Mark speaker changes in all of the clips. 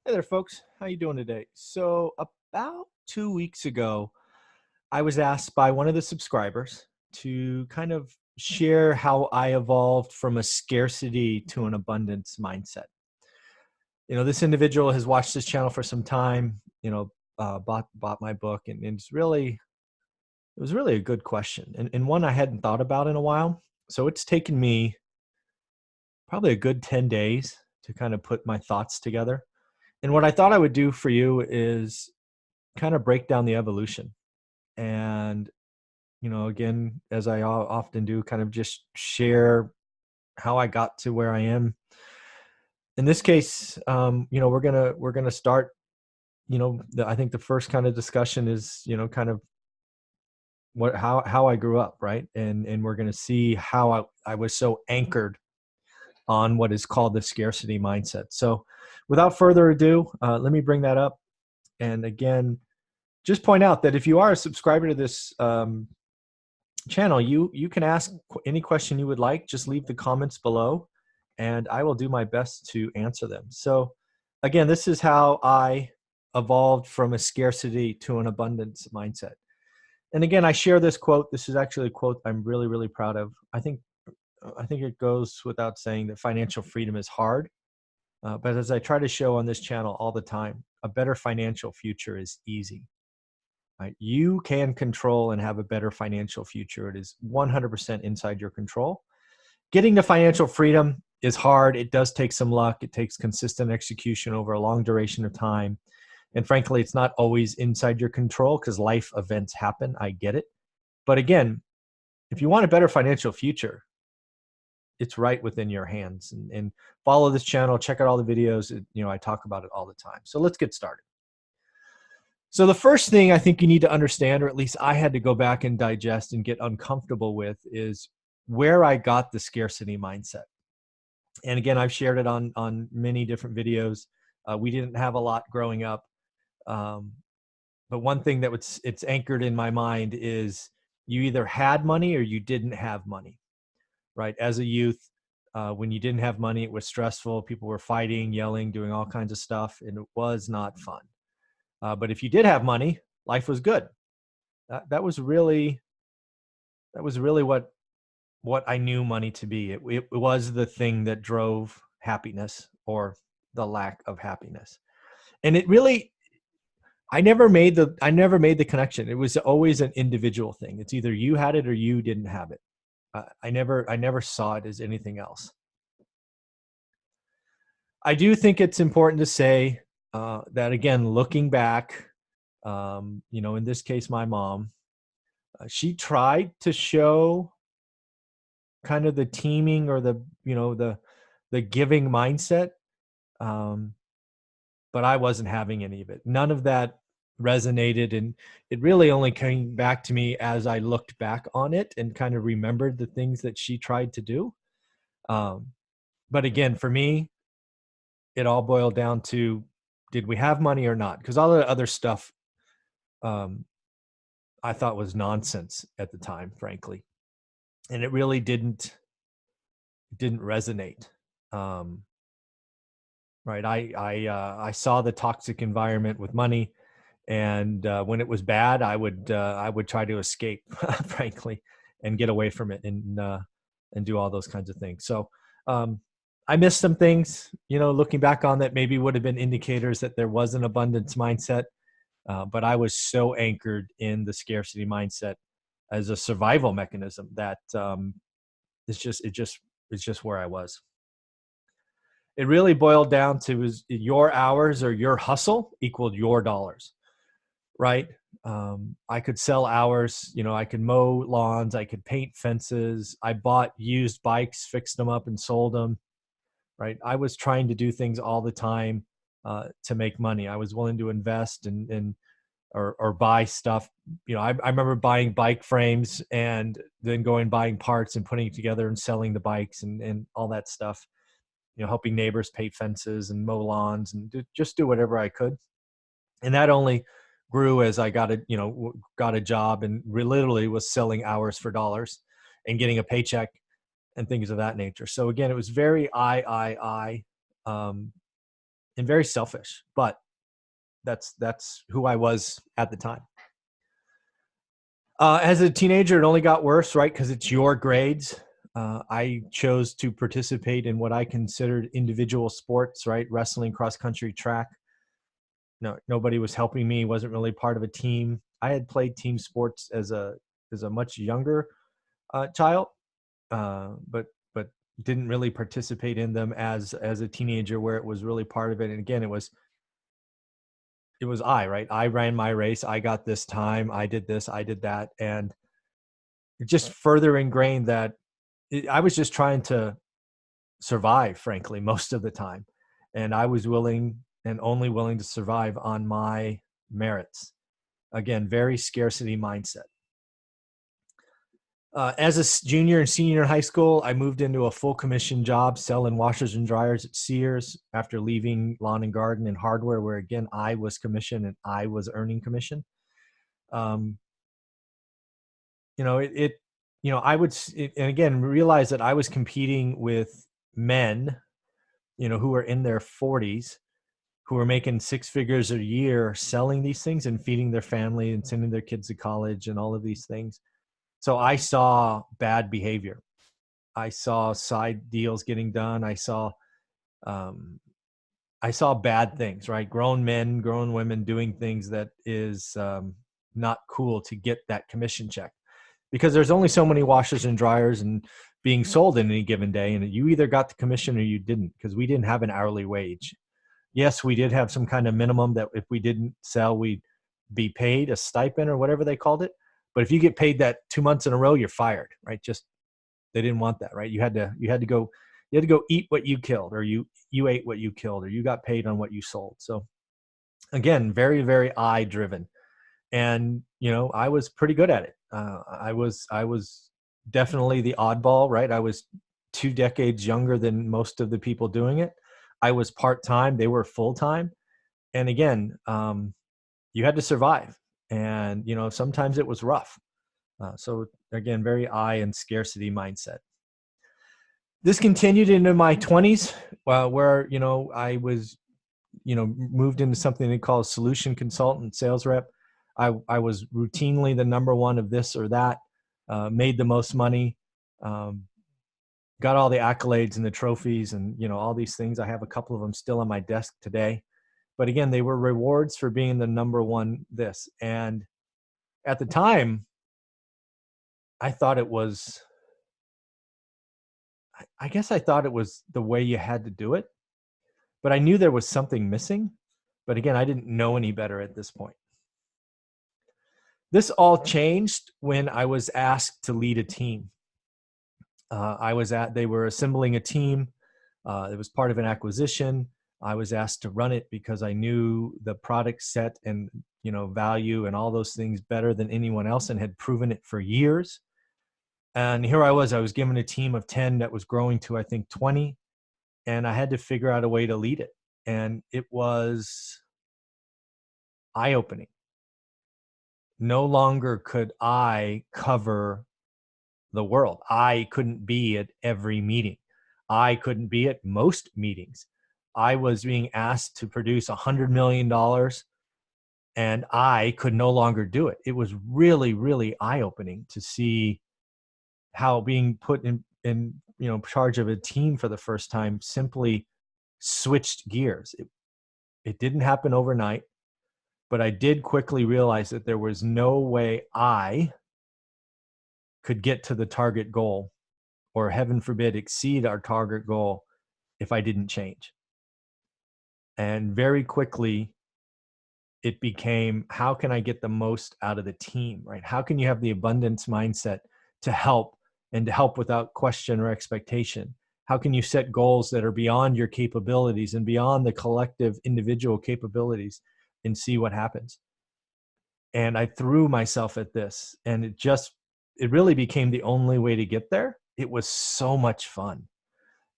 Speaker 1: Hey there, folks. How you doing today? So about 2 weeks ago, I was asked by one of the subscribers to kind of share how I evolved from a scarcity to an abundance mindset. This individual has watched this channel for some time. Bought my book, and it was really a good question, and one I hadn't thought about in a while. So it's taken me probably a good 10 days to kind of put my thoughts together. And what I thought I would do for you is kind of break down the evolution. And, again, as I often do, kind of just share how I got to where I am. In this case, we're gonna start. I think the first kind of discussion is, kind of how I grew up, right? And we're gonna see how I was so anchored on what is called the scarcity mindset. So, without further ado, let me bring that up. And again, just point out that if you are a subscriber to this channel, you can ask any question you would like. Just leave the comments below, and I will do my best to answer them. So, again, this is how I evolved from a scarcity to an abundance mindset. And again, I share this quote. This is actually a quote I'm really, really proud of. I think it goes without saying that financial freedom is hard, but as I try to show on this channel all the time, a better financial future is easy. Right? You can control and have a better financial future. It is 100% inside your control. Getting to financial freedom is hard. It does take some luck. It takes consistent execution over a long duration of time. And frankly, it's not always inside your control because life events happen. I get it. But again, if you want a better financial future, it's right within your hands. And follow this channel. Check out all the videos. I talk about it all the time. So let's get started. So the first thing I think you need to understand, or at least I had to go back and digest and get uncomfortable with, is where I got the scarcity mindset. And again, I've shared it on many different videos. We didn't have a lot growing up. But one thing that it's anchored in my mind is you either had money or you didn't have money, right? As a youth, when you didn't have money, it was stressful. People were fighting, yelling, doing all kinds of stuff, and it was not fun. But if you did have money, life was good. That was really what I knew money to be. It was the thing that drove happiness or the lack of happiness. And it really, I never made the connection. It was always an individual thing. It's either you had it or you didn't have it. I never saw it as anything else. I do think it's important to say that, again, looking back, in this case, my mom, she tried to show kind of the teaming or the giving mindset, but I wasn't having any of it. None of that resonated, and it really only came back to me as I looked back on it and kind of remembered the things that she tried to do. But again, for me, it all boiled down to, did we have money or not? Because all the other stuff I thought was nonsense at the time, frankly. And it really didn't resonate. Right. I saw the toxic environment with money. And when it was bad, I would try to escape, frankly, and get away from it and do all those kinds of things. So I missed some things, looking back on that maybe would have been indicators that there was an abundance mindset. But I was so anchored in the scarcity mindset as a survival mechanism that it's just where I was. It really boiled down to, is your hours or your hustle equaled your dollars, right? I could sell hours, I could mow lawns, I could paint fences. I bought used bikes, fixed them up and sold them, right? I was trying to do things all the time to make money. I was willing to invest or buy stuff. I remember buying bike frames and then buying parts and putting it together and selling the bikes and all that stuff, helping neighbors paint fences and mow lawns and just do whatever I could. And that only grew as I got a job and literally was selling hours for dollars and getting a paycheck and things of that nature. So again, it was very I. and very selfish, but that's who I was at the time. As a teenager, it only got worse, right? Because it's your grades. I chose to participate in what I considered individual sports, right? Wrestling, cross country, track. No, nobody was helping me. Wasn't really part of a team. I had played team sports as a much younger child, but didn't really participate in them as a teenager, where it was really part of it. And again, it was right? I ran my race. I got this time. I did this. I did that, and it just further ingrained that I was just trying to survive, frankly, most of the time, and I was willing and only willing to survive on my merits. Again, very scarcity mindset. As a junior and senior in high school, I moved into a full commission job selling washers and dryers at Sears after leaving lawn and garden and hardware, where again, I was commission and I was earning commission. Um, I would, and again, realize that I was competing with men, who were in their 40s, who were making six figures a year selling these things and feeding their family and sending their kids to college and all of these things. So I saw bad behavior. I saw side deals getting done. Um, I saw bad things, right? Grown men, grown women doing things that is not cool to get that commission check, because there's only so many washers and dryers and being sold in any given day. And you either got the commission or you didn't, because we didn't have an hourly wage. Yes, we did have some kind of minimum that if we didn't sell, we'd be paid a stipend or whatever they called it. But if you get paid that 2 months in a row, you're fired, right? Just, they didn't want that, right? You had to go eat what you killed, or you ate what you killed, or you got paid on what you sold. So again, very, very I driven. And, I was pretty good at it. I was definitely the oddball, right? I was 2 decades younger than most of the people doing it. I was part-time, they were full-time. And again, you had to survive. And, sometimes it was rough. So again, very I and scarcity mindset. This continued into my 20s, where, I was, moved into something they call a solution consultant, sales rep. I was routinely the number one of this or that, made the most money, got all the accolades and the trophies and, all these things. I have a couple of them still on my desk today. But again, they were rewards for being the number one this. And at the time, I thought it was, I guess I thought it was the way you had to do it. But I knew there was something missing. But again, I didn't know any better at this point. This all changed when I was asked to lead a team. They were assembling a team. It was part of an acquisition. I was asked to run it because I knew the product set and, value and all those things better than anyone else, and had proven it for years. And here I was given a team of 10 that was growing to, I think, 20. And I had to figure out a way to lead it. And it was eye-opening. No longer could I cover the world. I couldn't be at every meeting. I couldn't be at most meetings. I was being asked to produce $100 million, and I could no longer do it. It was really, really eye-opening to see how being put in charge of a team for the first time simply switched gears. It didn't happen overnight, but I did quickly realize that there was no way I could get to the target goal, or heaven forbid, exceed our target goal, if I didn't change. And very quickly, it became, how can I get the most out of the team, right? How can you have the abundance mindset to help, and to help without question or expectation? How can you set goals that are beyond your capabilities and beyond the collective individual capabilities, and see what happens? And I threw myself at this, and it really became the only way to get there. It was so much fun.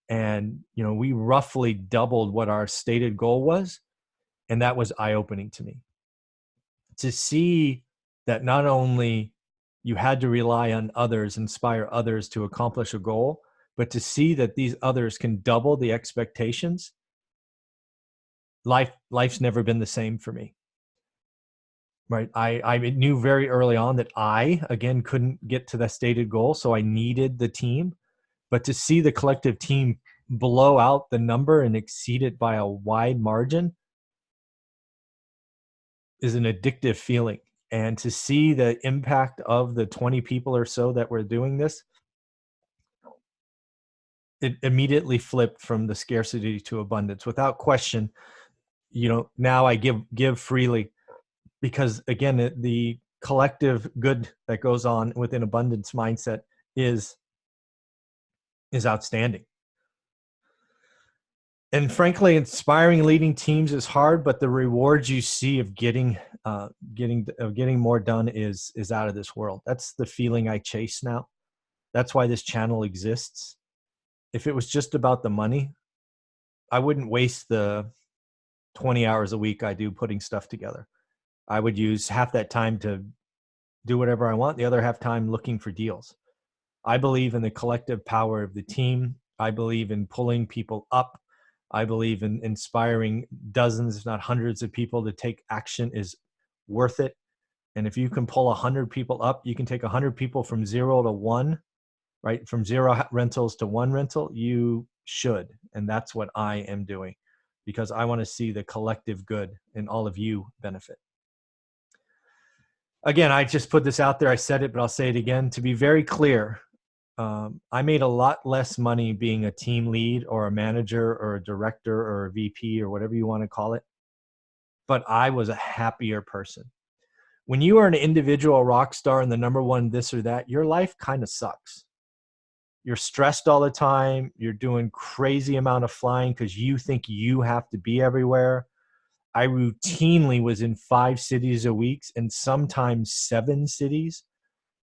Speaker 1: And, we roughly doubled what our stated goal was. And that was eye-opening to me, to see that not only you had to rely on others, inspire others to accomplish a goal, but to see that these others can double the expectations. life's never been the same for me. Right. I knew very early on that I, again, couldn't get to the stated goal. So I needed the team. But to see the collective team blow out the number and exceed it by a wide margin is an addictive feeling. And to see the impact of the 20 people or so that were doing this, it immediately flipped from the scarcity to abundance without question. Now I give freely, because again, the collective good that goes on within abundance mindset is outstanding. And frankly, inspiring leading teams is hard, but the rewards you see of getting more done is out of this world. That's the feeling I chase now. That's why this channel exists. If it was just about the money, I wouldn't waste the 20 hours a week I do putting stuff together. I would use half that time to do whatever I want, the other half time looking for deals. I believe in the collective power of the team. I believe in pulling people up. I believe in inspiring dozens, if not hundreds of people to take action is worth it. And if you can pull 100 people up, you can take 100 people from 0 to 1, right? From 0 rentals to 1 rental, you should. And that's what I am doing, because I want to see the collective good and all of you benefit. Again, I just put this out there. I said it, but I'll say it again. To be very clear, I made a lot less money being a team lead or a manager or a director or a VP or whatever you want to call it, but I was a happier person. When you are an individual rock star and the number one this or that, your life kind of sucks. You're stressed all the time. You're doing crazy amount of flying because you think you have to be everywhere. I routinely was in 5 cities a week and sometimes 7 cities,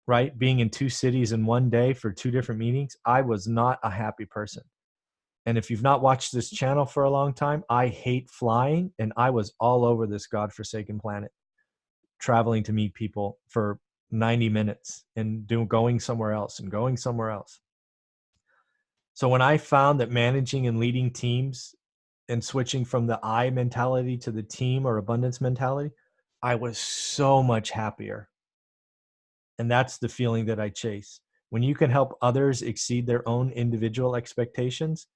Speaker 1: right? Being in 2 cities in one day for 2 different meetings. I was not a happy person. And if you've not watched this channel for a long time, I hate flying. And I was all over this godforsaken planet, traveling to meet people for 90 minutes and going somewhere else and going somewhere else. So when I found that managing and leading teams and switching from the I mentality to the team or abundance mentality, I was so much happier. And that's the feeling that I chase. When you can help others exceed their own individual expectations,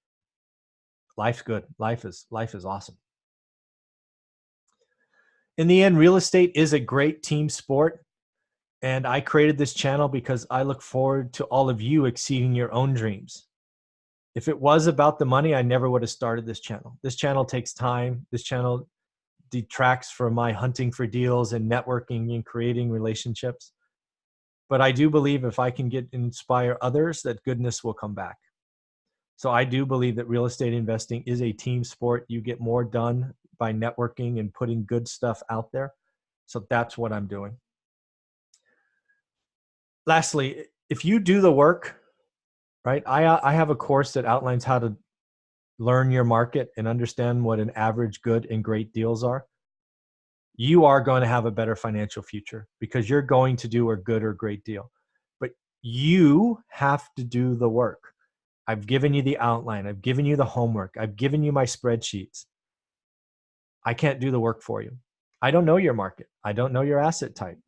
Speaker 1: life's good. Life is awesome. In the end, real estate is a great team sport. And I created this channel because I look forward to all of you exceeding your own dreams. If it was about the money, I never would have started this channel. This channel takes time. This channel detracts from my hunting for deals and networking and creating relationships. But I do believe if I can inspire others, that goodness will come back. So I do believe that real estate investing is a team sport. You get more done by networking and putting good stuff out there. So that's what I'm doing. Lastly, if you do the work, right? I have a course that outlines how to learn your market and understand what an average, good, and great deals are. You are going to have a better financial future because you're going to do a good or great deal. But you have to do the work. I've given you the outline. I've given you the homework. I've given you my spreadsheets. I can't do the work for you. I don't know your market. I don't know your asset type.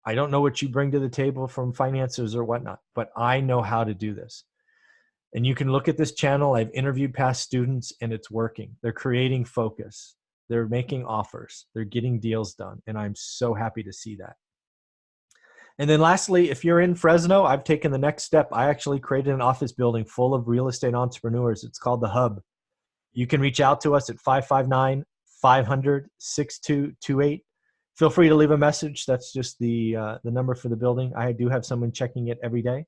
Speaker 1: I don't know what you bring to the table from finances or whatnot, but I know how to do this. And you can look at this channel. I've interviewed past students and it's working. They're creating focus. They're making offers. They're getting deals done. And I'm so happy to see that. And then lastly, if you're in Fresno, I've taken the next step. I actually created an office building full of real estate entrepreneurs. It's called The Hub. You can reach out to us at 559-500-6228. Feel free to leave a message. That's just the number for the building. I do have someone checking it every day.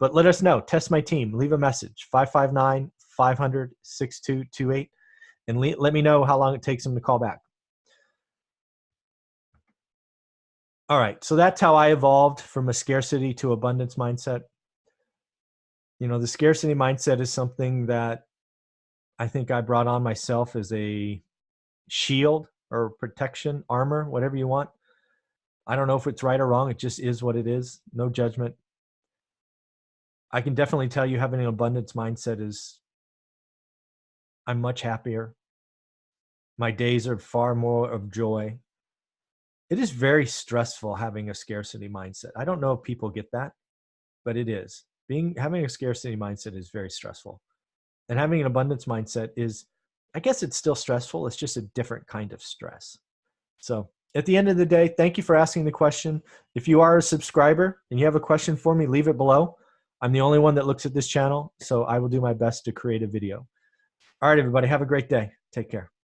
Speaker 1: But let us know. Test my team. Leave a message. 559-500-6228. And let me know how long it takes them to call back. All right. So that's how I evolved from a scarcity to abundance mindset. You know, the scarcity mindset is something that I think I brought on myself as a shield or protection, armor, whatever you want. I don't know if it's right or wrong. It just is what it is. No judgment. I can definitely tell you having an abundance mindset is, I'm much happier. My days are far more of joy. It is very stressful having a scarcity mindset. I don't know if people get that, but it is. Having a scarcity mindset is very stressful. And having an abundance mindset is, I guess it's still stressful. It's just a different kind of stress. So at the end of the day, thank you for asking the question. If you are a subscriber and you have a question for me, leave it below. I'm the only one that looks at this channel, so I will do my best to create a video. All right, everybody, have a great day. Take care.